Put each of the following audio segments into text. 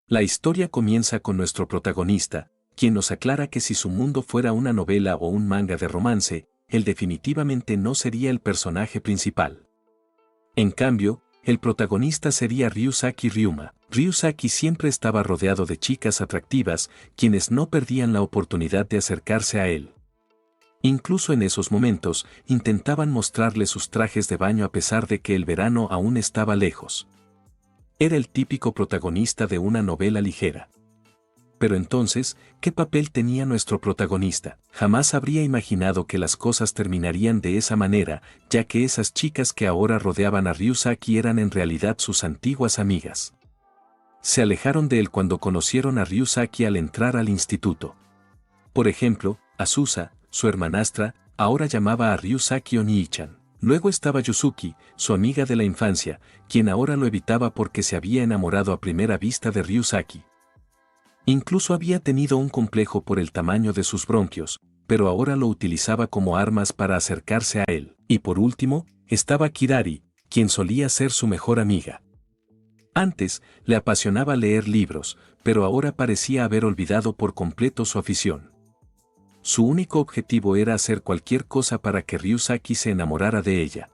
La historia comienza con nuestro protagonista, quien nos aclara que si su mundo fuera una novela o un manga de romance, él definitivamente no sería el personaje principal. En cambio, el protagonista sería Ryusaki Ryuma. Ryusaki siempre estaba rodeado de chicas atractivas, quienes no perdían la oportunidad de acercarse a él. Incluso en esos momentos, intentaban mostrarle sus trajes de baño a pesar de que el verano aún estaba lejos. Era el típico protagonista de una novela ligera. Pero entonces, ¿qué papel tenía nuestro protagonista? Jamás habría imaginado que las cosas terminarían de esa manera, ya que esas chicas que ahora rodeaban a Ryusaki eran en realidad sus antiguas amigas. Se alejaron de él cuando conocieron a Ryusaki al entrar al instituto. Por ejemplo, Azusa, su hermanastra, ahora llamaba a Ryusaki Onii-chan. Luego estaba Yuzuki, su amiga de la infancia, quien ahora lo evitaba porque se había enamorado a primera vista de Ryusaki. Incluso había tenido un complejo por el tamaño de sus bronquios, pero ahora lo utilizaba como armas para acercarse a él. Y por último, estaba Kirari, quien solía ser su mejor amiga. Antes, le apasionaba leer libros, pero ahora parecía haber olvidado por completo su afición. Su único objetivo era hacer cualquier cosa para que Ryusaki se enamorara de ella.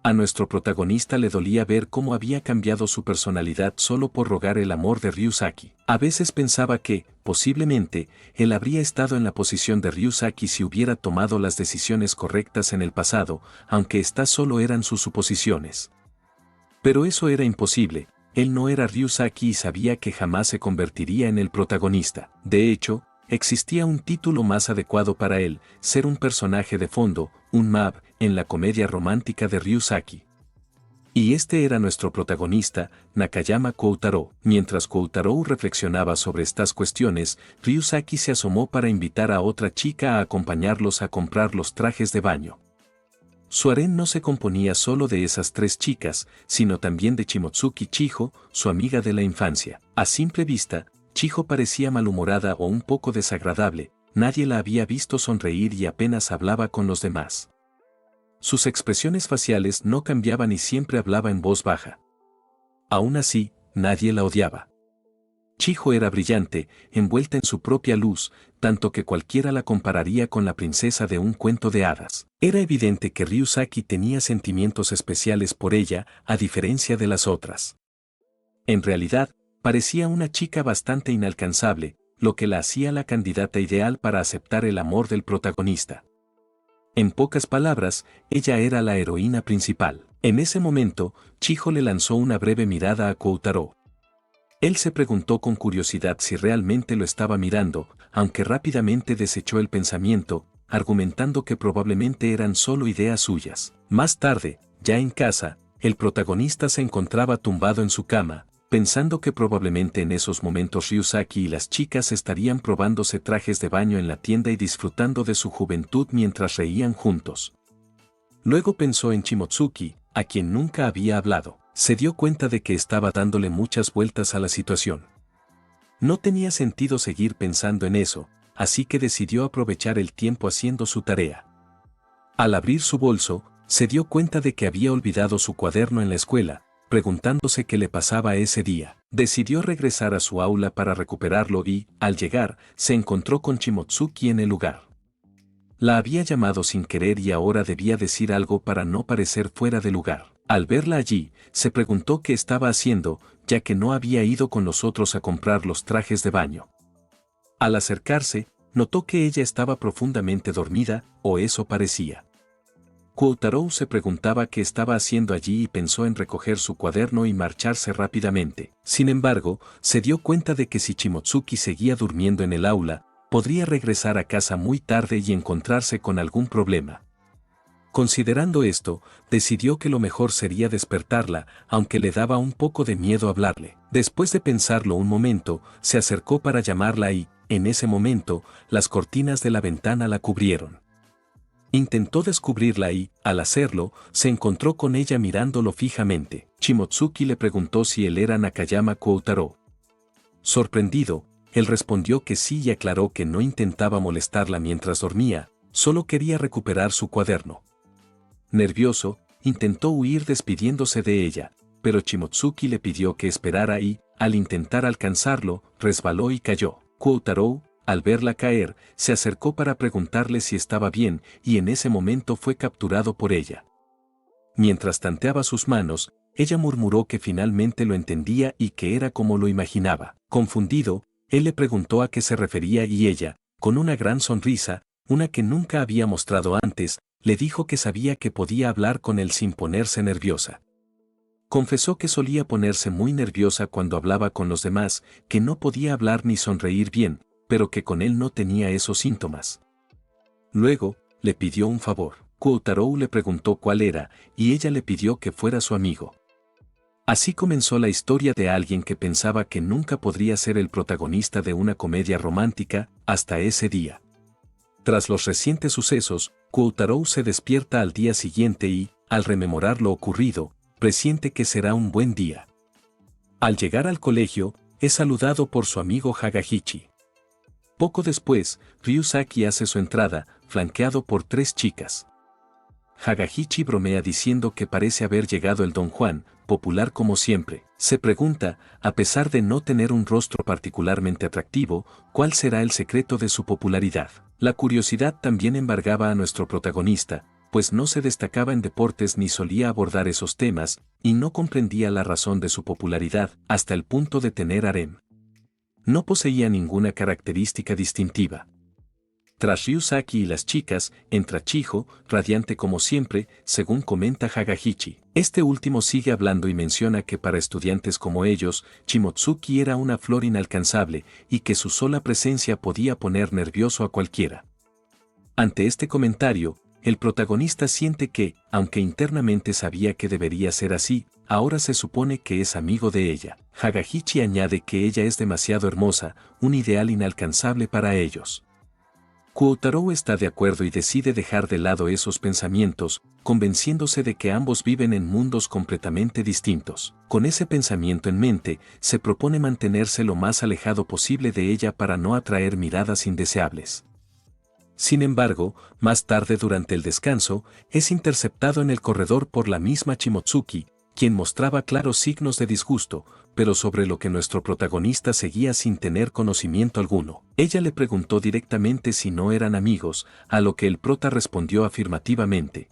A nuestro protagonista le dolía ver cómo había cambiado su personalidad solo por rogar el amor de Ryusaki. A veces pensaba que, posiblemente, él habría estado en la posición de Ryusaki si hubiera tomado las decisiones correctas en el pasado, aunque estas solo eran sus suposiciones. Pero eso era imposible, él no era Ryusaki y sabía que jamás se convertiría en el protagonista. De hecho, existía un título más adecuado para él, ser un personaje de fondo, un mab, en la comedia romántica de Ryusaki. Y este era nuestro protagonista, Nakayama Koutarou. Mientras Koutarou reflexionaba sobre estas cuestiones, Ryusaki se asomó para invitar a otra chica a acompañarlos a comprar los trajes de baño. Su harén no se componía solo de esas tres chicas, sino también de Shimotsuki Chiho, su amiga de la infancia. A simple vista, Chiho parecía malhumorada o un poco desagradable, nadie la había visto sonreír y apenas hablaba con los demás. Sus expresiones faciales no cambiaban y siempre hablaba en voz baja. Aún así, nadie la odiaba. Chiho era brillante, envuelta en su propia luz, tanto que cualquiera la compararía con la princesa de un cuento de hadas. Era evidente que Ryusaki tenía sentimientos especiales por ella, a diferencia de las otras. En realidad, parecía una chica bastante inalcanzable, lo que la hacía la candidata ideal para aceptar el amor del protagonista. En pocas palabras, ella era la heroína principal. En ese momento, Chiho le lanzó una breve mirada a Koutarou. Él se preguntó con curiosidad si realmente lo estaba mirando, aunque rápidamente desechó el pensamiento, argumentando que probablemente eran solo ideas suyas. Más tarde, ya en casa, el protagonista se encontraba tumbado en su cama, pensando que probablemente en esos momentos Ryusaki y las chicas estarían probándose trajes de baño en la tienda y disfrutando de su juventud mientras reían juntos. Luego pensó en Shimotsuki, a quien nunca había hablado. Se dio cuenta de que estaba dándole muchas vueltas a la situación. No tenía sentido seguir pensando en eso, así que decidió aprovechar el tiempo haciendo su tarea. Al abrir su bolso, se dio cuenta de que había olvidado su cuaderno en la escuela, preguntándose qué le pasaba ese día. Decidió regresar a su aula para recuperarlo y, al llegar, se encontró con Shimotsuki en el lugar. La había llamado sin querer y ahora debía decir algo para no parecer fuera de lugar. Al verla allí, se preguntó qué estaba haciendo, ya que no había ido con los otros a comprar los trajes de baño. Al acercarse, notó que ella estaba profundamente dormida, o eso parecía. Koutarou se preguntaba qué estaba haciendo allí y pensó en recoger su cuaderno y marcharse rápidamente. Sin embargo, se dio cuenta de que si Shimotsuki seguía durmiendo en el aula, podría regresar a casa muy tarde y encontrarse con algún problema. Considerando esto, decidió que lo mejor sería despertarla, aunque le daba un poco de miedo hablarle. Después de pensarlo un momento, se acercó para llamarla y, en ese momento, las cortinas de la ventana la cubrieron. Intentó descubrirla y, al hacerlo, se encontró con ella mirándolo fijamente. Shimotsuki le preguntó si él era Nakayama Koutarou. Sorprendido, él respondió que sí y aclaró que no intentaba molestarla mientras dormía, solo quería recuperar su cuaderno. Nervioso, intentó huir despidiéndose de ella, pero Shimotsuki le pidió que esperara y, al intentar alcanzarlo, resbaló y cayó. Koutarou, al verla caer, se acercó para preguntarle si estaba bien y en ese momento fue capturado por ella. Mientras tanteaba sus manos, ella murmuró que finalmente lo entendía y que era como lo imaginaba. Confundido, él le preguntó a qué se refería y ella, con una gran sonrisa, una que nunca había mostrado antes, le dijo que sabía que podía hablar con él sin ponerse nerviosa. Confesó que solía ponerse muy nerviosa cuando hablaba con los demás, que no podía hablar ni sonreír bien, pero que con él no tenía esos síntomas. Luego, le pidió un favor. Koutarou le preguntó cuál era, y ella le pidió que fuera su amigo. Así comenzó la historia de alguien que pensaba que nunca podría ser el protagonista de una comedia romántica, hasta ese día. Tras los recientes sucesos, Koutarou se despierta al día siguiente y, al rememorar lo ocurrido, presiente que será un buen día. Al llegar al colegio, es saludado por su amigo Hagahichi. Poco después, Ryusaki hace su entrada, flanqueado por 3 chicas. Hagahichi bromea diciendo que parece haber llegado el Don Juan, popular como siempre. Se pregunta, a pesar de no tener un rostro particularmente atractivo, ¿cuál será el secreto de su popularidad? La curiosidad también embargaba a nuestro protagonista, pues no se destacaba en deportes ni solía abordar esos temas, y no comprendía la razón de su popularidad, hasta el punto de tener harem. No poseía ninguna característica distintiva. Tras Ryusaki y las chicas, entra Chiho, radiante como siempre, según comenta Hagahichi. Este último sigue hablando y menciona que para estudiantes como ellos, Shimotsuki era una flor inalcanzable, y que su sola presencia podía poner nervioso a cualquiera. Ante este comentario, el protagonista siente que, aunque internamente sabía que debería ser así, ahora se supone que es amigo de ella. Hagahichi añade que ella es demasiado hermosa, un ideal inalcanzable para ellos. Koutarou está de acuerdo y decide dejar de lado esos pensamientos, convenciéndose de que ambos viven en mundos completamente distintos. Con ese pensamiento en mente, se propone mantenerse lo más alejado posible de ella para no atraer miradas indeseables. Sin embargo, más tarde durante el descanso, es interceptado en el corredor por la misma Shimotsuki, quien mostraba claros signos de disgusto, pero sobre lo que nuestro protagonista seguía sin tener conocimiento alguno. Ella le preguntó directamente si no eran amigos, a lo que el prota respondió afirmativamente.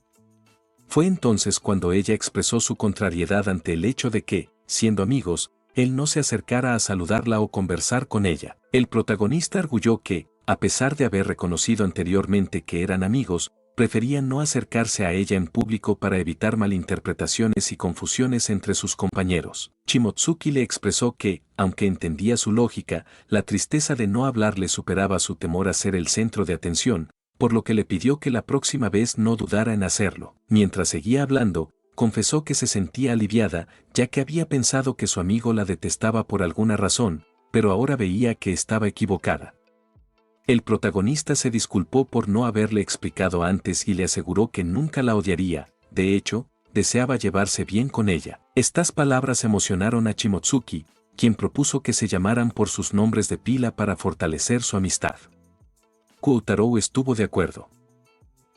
Fue entonces cuando ella expresó su contrariedad ante el hecho de que, siendo amigos, él no se acercara a saludarla o conversar con ella. El protagonista arguyó que, a pesar de haber reconocido anteriormente que eran amigos, prefería no acercarse a ella en público para evitar malinterpretaciones y confusiones entre sus compañeros. Shimotsuki le expresó que, aunque entendía su lógica, la tristeza de no hablarle superaba su temor a ser el centro de atención, por lo que le pidió que la próxima vez no dudara en hacerlo. Mientras seguía hablando, confesó que se sentía aliviada, ya que había pensado que su amigo la detestaba por alguna razón, pero ahora veía que estaba equivocada. El protagonista se disculpó por no haberle explicado antes y le aseguró que nunca la odiaría, de hecho, deseaba llevarse bien con ella. Estas palabras emocionaron a Shimotsuki, quien propuso que se llamaran por sus nombres de pila para fortalecer su amistad. Koutarou estuvo de acuerdo.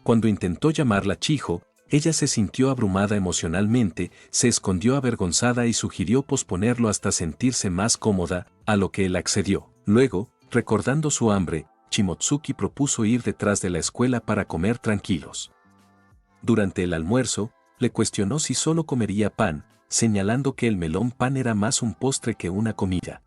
Cuando intentó llamarla Chiho, ella se sintió abrumada emocionalmente, se escondió avergonzada y sugirió posponerlo hasta sentirse más cómoda, a lo que él accedió. Luego, recordando su hambre, Shimotsuki propuso ir detrás de la escuela para comer tranquilos. Durante el almuerzo, le cuestionó si solo comería pan, señalando que el melón pan era más un postre que una comida.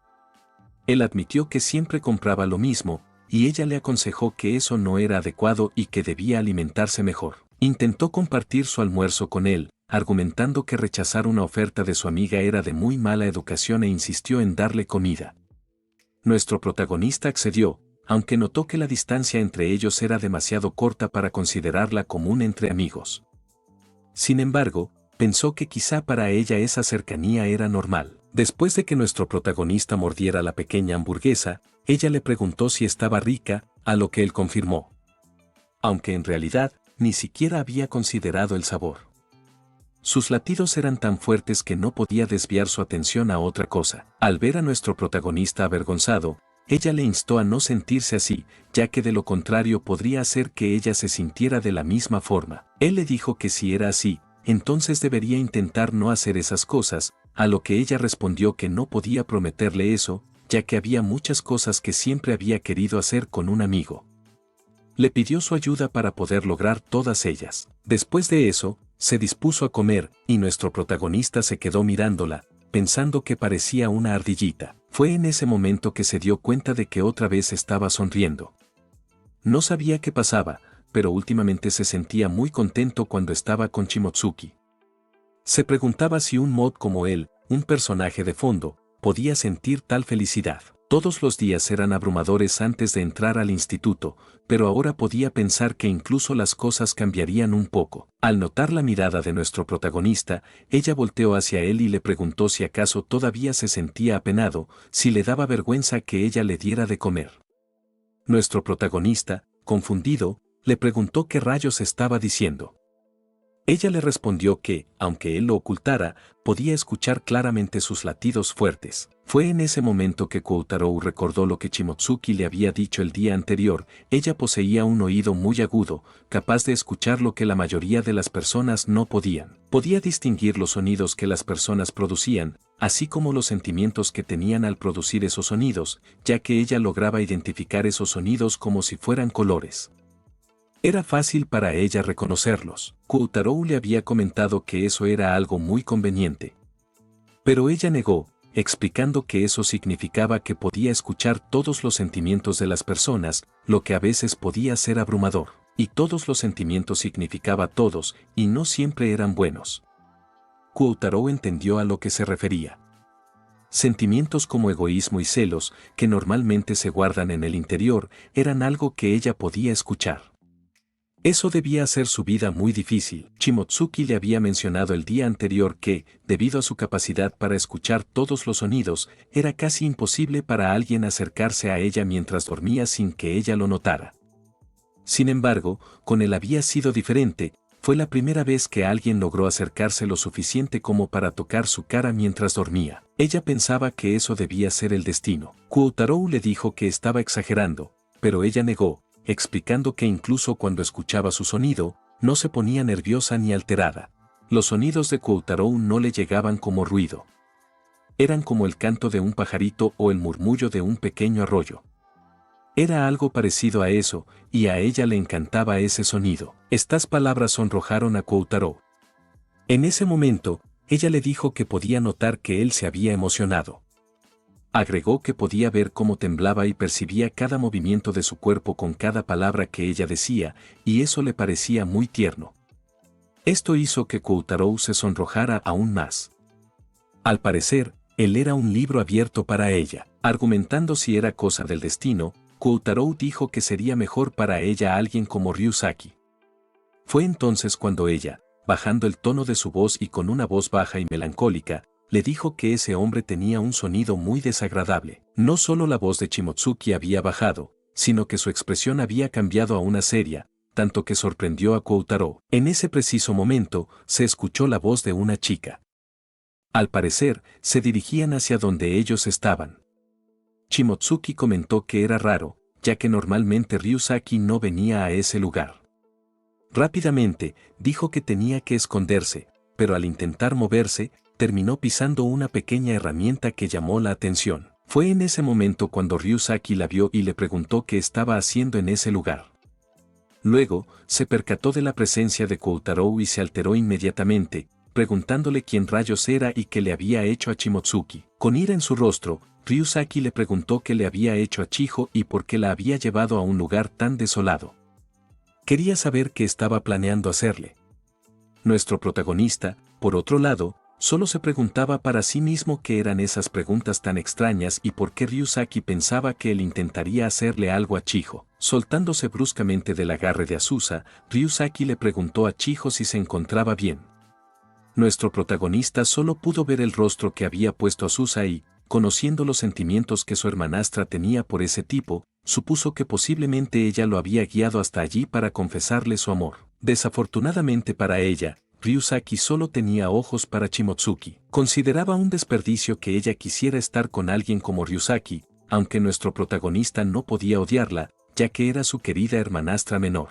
Él admitió que siempre compraba lo mismo, y ella le aconsejó que eso no era adecuado y que debía alimentarse mejor. Intentó compartir su almuerzo con él, argumentando que rechazar una oferta de su amiga era de muy mala educación e insistió en darle comida. Nuestro protagonista accedió, aunque notó que la distancia entre ellos era demasiado corta para considerarla común entre amigos. Sin embargo, pensó que quizá para ella esa cercanía era normal. Después de que nuestro protagonista mordiera la pequeña hamburguesa, ella le preguntó si estaba rica, a lo que él confirmó. Aunque en realidad, ni siquiera había considerado el sabor. Sus latidos eran tan fuertes que no podía desviar su atención a otra cosa. Al ver a nuestro protagonista avergonzado, ella le instó a no sentirse así, ya que de lo contrario podría hacer que ella se sintiera de la misma forma. Él le dijo que si era así, entonces debería intentar no hacer esas cosas, a lo que ella respondió que no podía prometerle eso, ya que había muchas cosas que siempre había querido hacer con un amigo. Le pidió su ayuda para poder lograr todas ellas. Después de eso, se dispuso a comer, y nuestro protagonista se quedó mirándola, pensando que parecía una ardillita. Fue en ese momento que se dio cuenta de que otra vez estaba sonriendo. No sabía qué pasaba, pero últimamente se sentía muy contento cuando estaba con Shimotsuki. Se preguntaba si un mod como él, un personaje de fondo, podía sentir tal felicidad. Todos los días eran abrumadores antes de entrar al instituto, pero ahora podía pensar que incluso las cosas cambiarían un poco. Al notar la mirada de nuestro protagonista, ella volteó hacia él y le preguntó si acaso todavía se sentía apenado, si le daba vergüenza que ella le diera de comer. Nuestro protagonista, confundido, le preguntó qué rayos estaba diciendo. Ella le respondió que, aunque él lo ocultara, podía escuchar claramente sus latidos fuertes. Fue en ese momento que Koutarou recordó lo que Shimotsuki le había dicho el día anterior. Ella poseía un oído muy agudo, capaz de escuchar lo que la mayoría de las personas no podían. Podía distinguir los sonidos que las personas producían, así como los sentimientos que tenían al producir esos sonidos, ya que ella lograba identificar esos sonidos como si fueran colores. Era fácil para ella reconocerlos. Koutarou le había comentado que eso era algo muy conveniente. Pero ella negó, explicando que eso significaba que podía escuchar todos los sentimientos de las personas, lo que a veces podía ser abrumador. Y todos los sentimientos significaba todos, y no siempre eran buenos. Koutarou entendió a lo que se refería. Sentimientos como egoísmo y celos, que normalmente se guardan en el interior, eran algo que ella podía escuchar. Eso debía hacer su vida muy difícil. Shimotsuki le había mencionado el día anterior que, debido a su capacidad para escuchar todos los sonidos, era casi imposible para alguien acercarse a ella mientras dormía sin que ella lo notara. Sin embargo, con él había sido diferente. Fue la primera vez que alguien logró acercarse lo suficiente como para tocar su cara mientras dormía. Ella pensaba que eso debía ser el destino. Koutarou le dijo que estaba exagerando, pero ella negó, explicando que incluso cuando escuchaba su sonido, no se ponía nerviosa ni alterada. Los sonidos de Koutarou no le llegaban como ruido. Eran como el canto de un pajarito o el murmullo de un pequeño arroyo. Era algo parecido a eso, y a ella le encantaba ese sonido. Estas palabras sonrojaron a Koutarou. En ese momento, ella le dijo que podía notar que él se había emocionado. Agregó que podía ver cómo temblaba y percibía cada movimiento de su cuerpo con cada palabra que ella decía, y eso le parecía muy tierno. Esto hizo que Koutarou se sonrojara aún más. Al parecer, él era un libro abierto para ella. Argumentando si era cosa del destino, Koutarou dijo que sería mejor para ella alguien como Ryusaki. Fue entonces cuando ella, bajando el tono de su voz y con una voz baja y melancólica, le dijo que ese hombre tenía un sonido muy desagradable. No solo la voz de Shimotsuki había bajado, sino que su expresión había cambiado a una seria, tanto que sorprendió a Koutarou. En ese preciso momento, se escuchó la voz de una chica. Al parecer, se dirigían hacia donde ellos estaban. Shimotsuki comentó que era raro, ya que normalmente Ryusaki no venía a ese lugar. Rápidamente, dijo que tenía que esconderse, pero al intentar moverse, terminó pisando una pequeña herramienta que llamó la atención. Fue en ese momento cuando Ryusaki la vio y le preguntó qué estaba haciendo en ese lugar. Luego, se percató de la presencia de Koutarou y se alteró inmediatamente, preguntándole quién rayos era y qué le había hecho a Shimotsuki. Con ira en su rostro, Ryusaki le preguntó qué le había hecho a Chiho y por qué la había llevado a un lugar tan desolado. Quería saber qué estaba planeando hacerle. Nuestro protagonista, por otro lado, solo se preguntaba para sí mismo qué eran esas preguntas tan extrañas y por qué Ryusaki pensaba que él intentaría hacerle algo a Chiho. Soltándose bruscamente del agarre de Azusa, Ryusaki le preguntó a Chiho si se encontraba bien. Nuestro protagonista solo pudo ver el rostro que había puesto Azusa y, conociendo los sentimientos que su hermanastra tenía por ese tipo, supuso que posiblemente ella lo había guiado hasta allí para confesarle su amor. Desafortunadamente para ella, Ryusaki solo tenía ojos para Shimotsuki. Consideraba un desperdicio que ella quisiera estar con alguien como Ryusaki, aunque nuestro protagonista no podía odiarla, ya que era su querida hermanastra menor.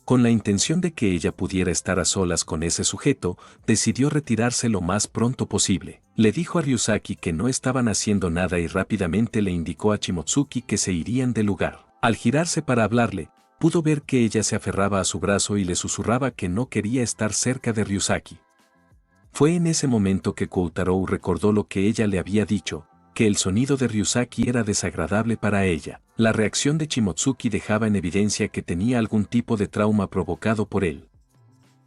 Con la intención de que ella pudiera estar a solas con ese sujeto, decidió retirarse lo más pronto posible. Le dijo a Ryusaki que no estaban haciendo nada y rápidamente le indicó a Shimotsuki que se irían del lugar. Al girarse para hablarle, pudo ver que ella se aferraba a su brazo y le susurraba que no quería estar cerca de Ryusaki. Fue en ese momento que Koutarou recordó lo que ella le había dicho, que el sonido de Ryusaki era desagradable para ella. La reacción de Shimotsuki dejaba en evidencia que tenía algún tipo de trauma provocado por él.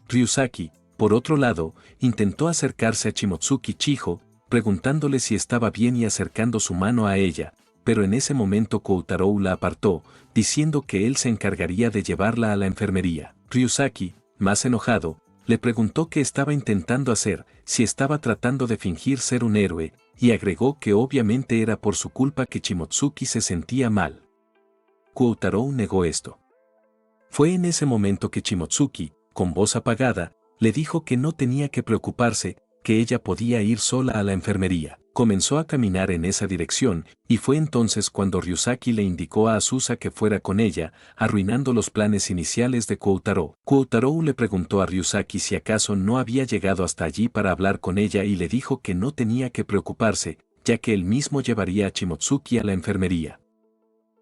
Ryusaki, por otro lado, intentó acercarse a Shimotsuki Chiho, preguntándole si estaba bien y acercando su mano a ella, pero en ese momento Koutarou la apartó, diciendo que él se encargaría de llevarla a la enfermería. Ryusaki, más enojado, le preguntó qué estaba intentando hacer, si estaba tratando de fingir ser un héroe, y agregó que obviamente era por su culpa que Shimotsuki se sentía mal. Koutarou negó esto. Fue en ese momento que Shimotsuki, con voz apagada, le dijo que no tenía que preocuparse, que ella podía ir sola a la enfermería. Comenzó a caminar en esa dirección, y fue entonces cuando Ryusaki le indicó a Azusa que fuera con ella, arruinando los planes iniciales de Koutarou. Koutarou le preguntó a Ryusaki si acaso no había llegado hasta allí para hablar con ella y le dijo que no tenía que preocuparse, ya que él mismo llevaría a Shimotsuki a la enfermería.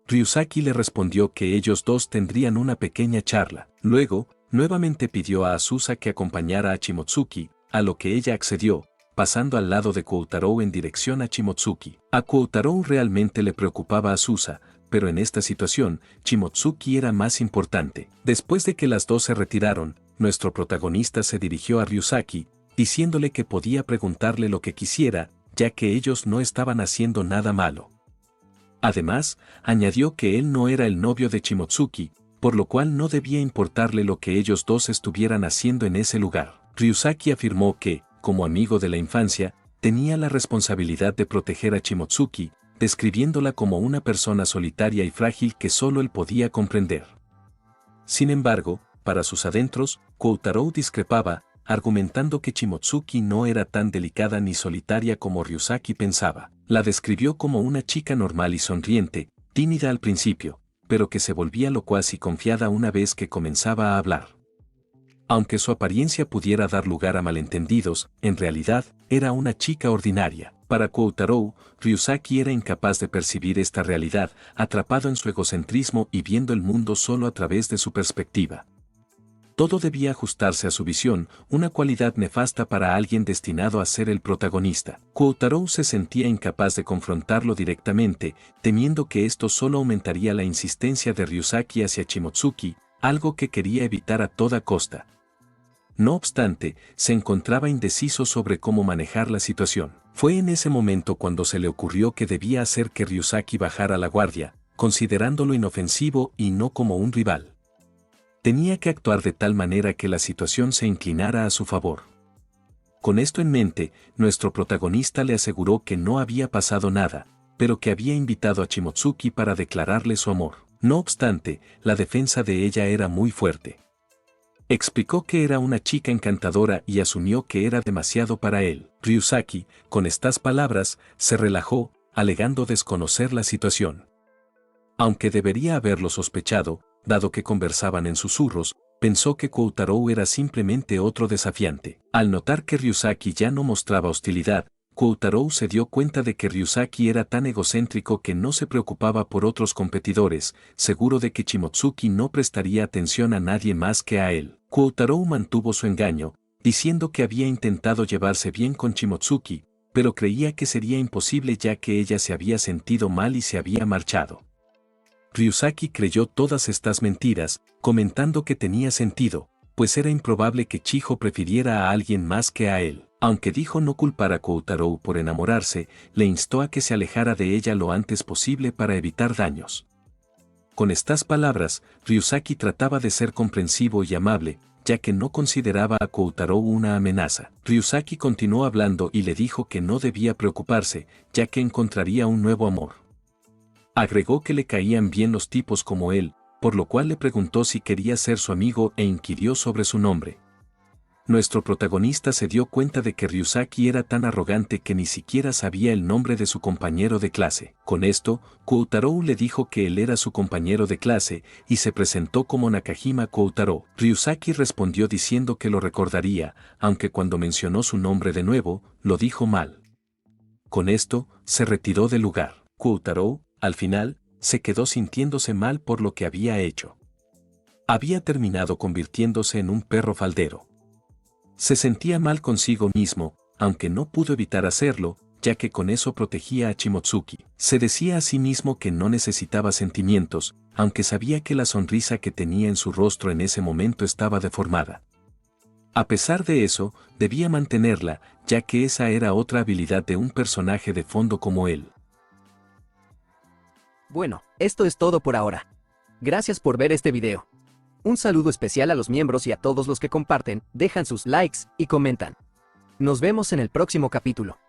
Ryusaki le respondió que ellos dos tendrían una pequeña charla. Luego, nuevamente pidió a Azusa que acompañara a Shimotsuki, a lo que ella accedió, pasando al lado de Koutarou en dirección a Shimotsuki. A Koutarou realmente le preocupaba a Azusa, pero en esta situación, Shimotsuki era más importante. Después de que las dos se retiraron, nuestro protagonista se dirigió a Ryusaki, diciéndole que podía preguntarle lo que quisiera, ya que ellos no estaban haciendo nada malo. Además, añadió que él no era el novio de Shimotsuki, por lo cual no debía importarle lo que ellos dos estuvieran haciendo en ese lugar. Ryusaki afirmó que, como amigo de la infancia, tenía la responsabilidad de proteger a Shimotsuki, describiéndola como una persona solitaria y frágil que solo él podía comprender. Sin embargo, para sus adentros, Koutarou discrepaba, argumentando que Shimotsuki no era tan delicada ni solitaria como Ryusaki pensaba. La describió como una chica normal y sonriente, tímida al principio, pero que se volvía locuaz y confiada una vez que comenzaba a hablar. Aunque su apariencia pudiera dar lugar a malentendidos, en realidad, era una chica ordinaria. Para Koutarou, Ryusaki era incapaz de percibir esta realidad, atrapado en su egocentrismo y viendo el mundo solo a través de su perspectiva. Todo debía ajustarse a su visión, una cualidad nefasta para alguien destinado a ser el protagonista. Koutarou se sentía incapaz de confrontarlo directamente, temiendo que esto solo aumentaría la insistencia de Ryusaki hacia Shimotsuki, algo que quería evitar a toda costa. No obstante, se encontraba indeciso sobre cómo manejar la situación. Fue en ese momento cuando se le ocurrió que debía hacer que Ryusaki bajara la guardia, considerándolo inofensivo y no como un rival. Tenía que actuar de tal manera que la situación se inclinara a su favor. Con esto en mente, nuestro protagonista le aseguró que no había pasado nada, pero que había invitado a Shimotsuki para declararle su amor. No obstante, la defensa de ella era muy fuerte. Explicó que era una chica encantadora y asumió que era demasiado para él. Ryusaki, con estas palabras, se relajó, alegando desconocer la situación. Aunque debería haberlo sospechado, dado que conversaban en susurros, pensó que Koutarou era simplemente otro desafiante. Al notar que Ryusaki ya no mostraba hostilidad, Koutarou se dio cuenta de que Ryusaki era tan egocéntrico que no se preocupaba por otros competidores, seguro de que Shimotsuki no prestaría atención a nadie más que a él. Koutarou mantuvo su engaño, diciendo que había intentado llevarse bien con Shimotsuki, pero creía que sería imposible ya que ella se había sentido mal y se había marchado. Ryusaki creyó todas estas mentiras, comentando que tenía sentido, pues era improbable que Chiho prefiriera a alguien más que a él. Aunque dijo no culpar a Koutarou por enamorarse, le instó a que se alejara de ella lo antes posible para evitar daños. Con estas palabras, Ryusaki trataba de ser comprensivo y amable, ya que no consideraba a Koutarou una amenaza. Ryusaki continuó hablando y le dijo que no debía preocuparse, ya que encontraría un nuevo amor. Agregó que le caían bien los tipos como él, por lo cual le preguntó si quería ser su amigo e inquirió sobre su nombre. Nuestro protagonista se dio cuenta de que Ryusaki era tan arrogante que ni siquiera sabía el nombre de su compañero de clase. Con esto, Koutarou le dijo que él era su compañero de clase y se presentó como Nakajima Koutarou. Ryusaki respondió diciendo que lo recordaría, aunque cuando mencionó su nombre de nuevo, lo dijo mal. Con esto, se retiró del lugar. Koutarou, al final, se quedó sintiéndose mal por lo que había hecho. Había terminado convirtiéndose en un perro faldero. Se sentía mal consigo mismo, aunque no pudo evitar hacerlo, ya que con eso protegía a Shimotsuki. Se decía a sí mismo que no necesitaba sentimientos, aunque sabía que la sonrisa que tenía en su rostro en ese momento estaba deformada. A pesar de eso, debía mantenerla, ya que esa era otra habilidad de un personaje de fondo como él. Bueno, esto es todo por ahora. Gracias por ver este video. Un saludo especial a los miembros y a todos los que comparten, dejan sus likes y comentan. Nos vemos en el próximo capítulo.